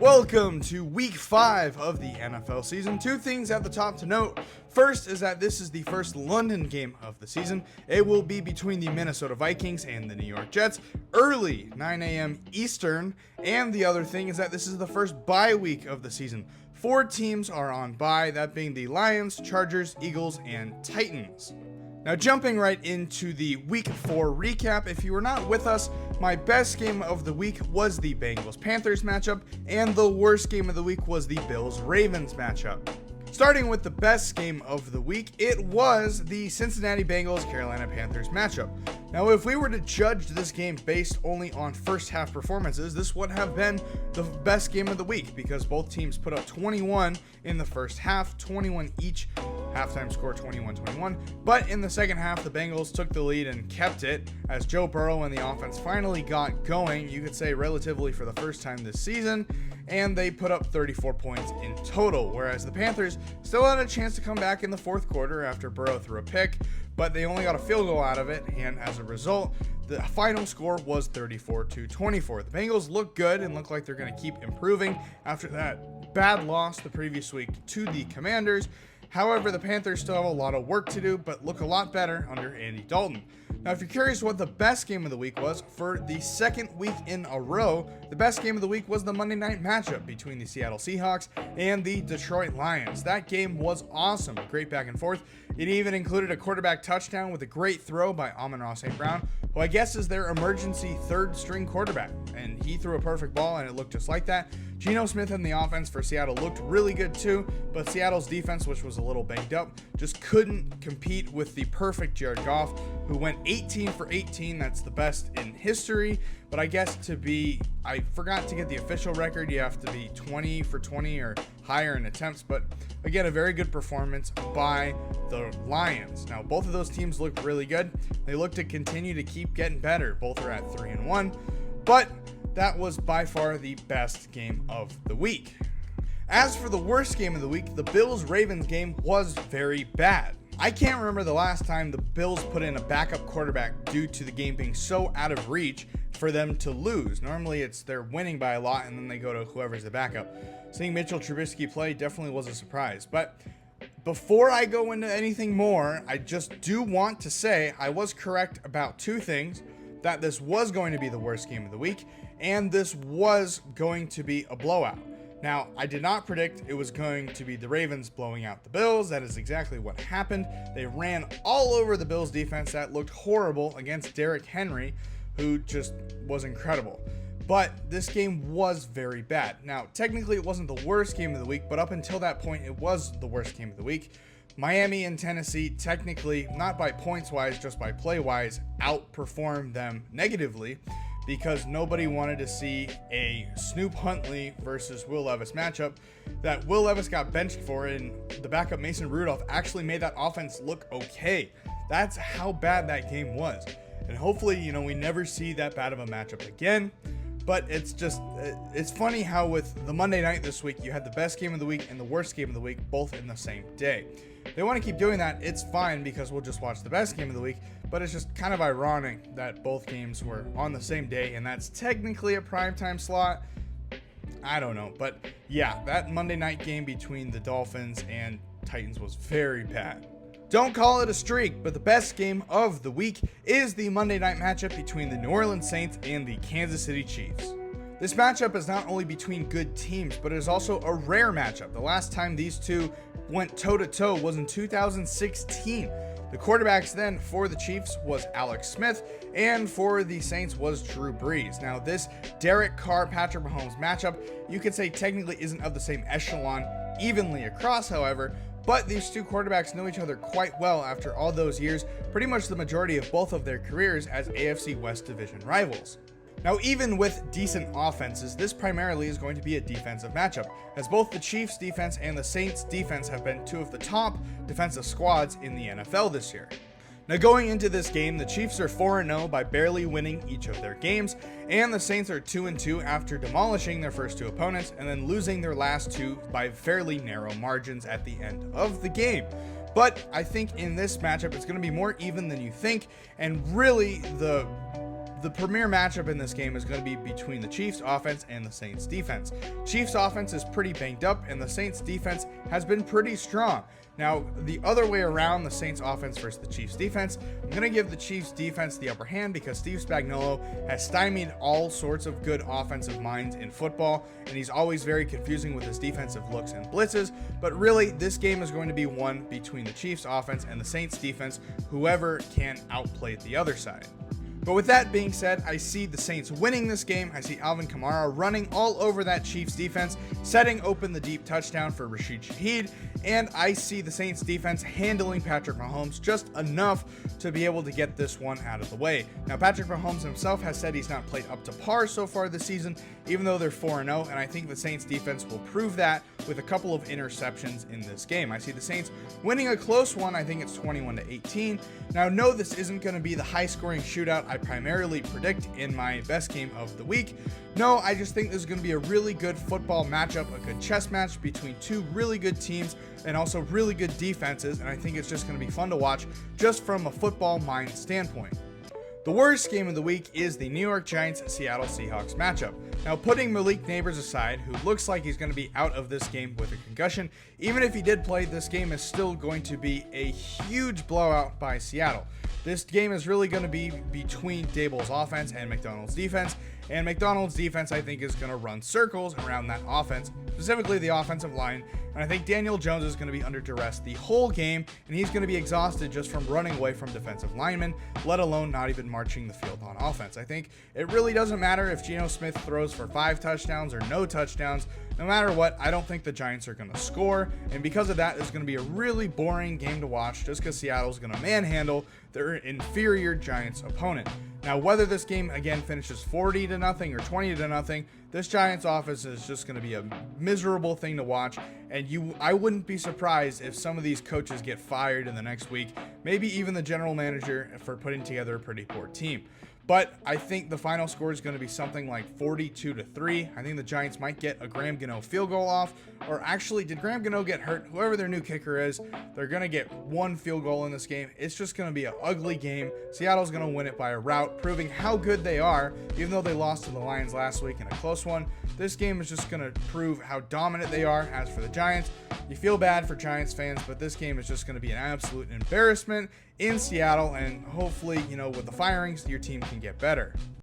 Welcome to week 5 of the NFL season. Two things at the top to note. First is that this is the first London game of the season. It will be between the Minnesota Vikings and the New York Jets, early 9 a.m. Eastern. And the other thing is that this is the first bye week of the season. 4 teams are on bye, that being the Lions, Chargers, Eagles, and Titans. Now jumping right into the week 4 recap, if you were not with us, my best game of the week was the Bengals-Panthers matchup, and the worst game of the week was the Bills-Ravens matchup. Starting with the best game of the week, it was the Cincinnati Bengals-Carolina Panthers matchup. Now, if we were to judge this game based only on first half performances, this would have been the best game of the week because both teams put up 21 in the first half, 21 each, halftime score 21-21. But in the second half, the Bengals took the lead and kept it as Joe Burrow and the offense finally got going, you could say relatively for the first time this season, and they put up 34 points in total, whereas the Panthers still had a chance to come back in the fourth quarter after Burrow threw a pick, but they only got a field goal out of it, and as a result, the final score was 34-24. The Bengals look good and look like they're going to keep improving after that bad loss the previous week to the Commanders. However, the Panthers still have a lot of work to do, but look a lot better under Andy Dalton. Now, if you're curious what the best game of the week was, for the second week in a row, the best game of the week was the Monday night matchup between the Seattle Seahawks and the Detroit Lions. That game was awesome, great back and forth. It even included a quarterback touchdown with a great throw by Amon-Ra St. Brown, who I guess is their emergency third string quarterback, and he threw a perfect ball and it looked just like that. Geno Smith in the offense for Seattle looked really good too, but Seattle's defense, which was a little banged up, just couldn't compete with the perfect Jared Goff, who went 18 for 18. That's the best in history, but I guess I forgot to get the official record. You have to be 20 for 20 or higher in attempts, but again, a very good performance by the Lions. Now, both of those teams look really good. They look to continue to keep getting better. Both are at 3-1, but that was by far the best game of the week. As for the worst game of the week, the Bills-Ravens game was very bad. I can't remember the last time the Bills put in a backup quarterback due to the game being so out of reach for them to lose. Normally they're winning by a lot and then they go to whoever's the backup. Seeing Mitchell Trubisky play definitely was a surprise. But before I go into anything more, I just do want to say I was correct about two things: that this was going to be the worst game of the week, and this was going to be a blowout. Now, I did not predict it was going to be the Ravens blowing out the Bills. That is exactly what happened. They ran all over the Bills defense. That looked horrible against Derrick Henry, who just was incredible. But this game was very bad. Now, technically it wasn't the worst game of the week, but up until that point, it was the worst game of the week. Miami and Tennessee, technically, not by points wise, just by play wise, outperformed them negatively because nobody wanted to see a Snoop Huntley versus Will Levis matchup that Will Levis got benched for, and the backup Mason Rudolph actually made that offense look okay. That's how bad that game was. And hopefully, we never see that bad of a matchup again. But it's funny how with the Monday night this week, you had the best game of the week and the worst game of the week both in the same day. If they want to keep doing that, it's fine because we'll just watch the best game of the week, but it's just kind of ironic that both games were on the same day, and that's technically a primetime slot. I don't know, but yeah, that Monday night game between the Dolphins and Titans was very bad. Don't call it a streak, but the best game of the week is the Monday night matchup between the New Orleans Saints and the Kansas City Chiefs. This matchup is not only between good teams, but it is also a rare matchup. The last time these two went toe-to-toe was in 2016. The quarterbacks then for the Chiefs was Alex Smith, and for the Saints was Drew Brees. Now, this Derek Carr, Patrick Mahomes matchup, you could say technically isn't of the same echelon evenly across, however, but these two quarterbacks know each other quite well after all those years, pretty much the majority of both of their careers as AFC West Division rivals. Now, even with decent offenses, this primarily is going to be a defensive matchup, as both the Chiefs defense and the Saints defense have been two of the top defensive squads in the NFL this year. Now, going into this game, the Chiefs are 4-0 by barely winning each of their games, and the Saints are 2-2 after demolishing their first two opponents and then losing their last two by fairly narrow margins at the end of the game. But I think in this matchup, it's going to be more even than you think, and really the the premier matchup in this game is going to be between the Chiefs offense and the Saints defense. Chiefs offense is pretty banged up, and the Saints defense has been pretty strong. Now, the other way around, the Saints offense versus the Chiefs defense, I'm going to give the Chiefs defense the upper hand because Steve Spagnuolo has stymied all sorts of good offensive minds in football, and he's always very confusing with his defensive looks and blitzes. But really, this game is going to be one between the Chiefs offense and the Saints defense, whoever can outplay the other side. But with that being said, I see the Saints winning this game. I see Alvin Kamara running all over that Chiefs defense, setting open the deep touchdown for Rashid Shaheed, and I see the Saints defense handling Patrick Mahomes just enough to be able to get this one out of the way. Now, Patrick Mahomes himself has said he's not played up to par so far this season, even though they're 4-0, and I think the Saints defense will prove that with a couple of interceptions in this game. I see the Saints winning a close one. I think it's 21-18. Now, no, this isn't going to be the high-scoring shootout I primarily predict in my best game of the week. No, I just think this is going to be a really good football matchup, a good chess match between two really good teams and also really good defenses, and I think it's just going to be fun to watch just from a football mind standpoint. The worst game of the week is the New York Giants-Seattle Seahawks matchup. Now, putting Malik Nabers aside, who looks like he's going to be out of this game with a concussion, even if he did play, this game is still going to be a huge blowout by Seattle. This game is really going to be between Daboll's offense and McDonald's defense, and McDonald's defense, I think, is going to run circles around that offense, specifically the offensive line, and I think Daniel Jones is going to be under duress the whole game, and he's going to be exhausted just from running away from defensive linemen, let alone not even marching the field on offense. I think it really doesn't matter if Geno Smith throws for 5 touchdowns or no touchdowns. No matter what, I don't think the Giants are going to score, and because of that, it's going to be a really boring game to watch just because Seattle's going to manhandle their inferior Giants opponent. Now, whether this game again finishes 40-0 or 20-0, this Giants offense is just going to be a miserable thing to watch, and I wouldn't be surprised if some of these coaches get fired in the next week, maybe even the general manager, for putting together a pretty poor team. But I think the final score is going to be something like 42-3. I think the Giants might get a Graham Gano field goal off. Or actually, did Graham Gano get hurt? Whoever their new kicker is, they're going to get 1 field goal in this game. It's just going to be an ugly game. Seattle's going to win it by a rout, proving how good they are, even though they lost to the Lions last week in a close one. This game is just going to prove how dominant they are. As for the Giants, you feel bad for Giants fans, but this game is just going to be an absolute embarrassment in Seattle, and hopefully, with the firings, your team can get better.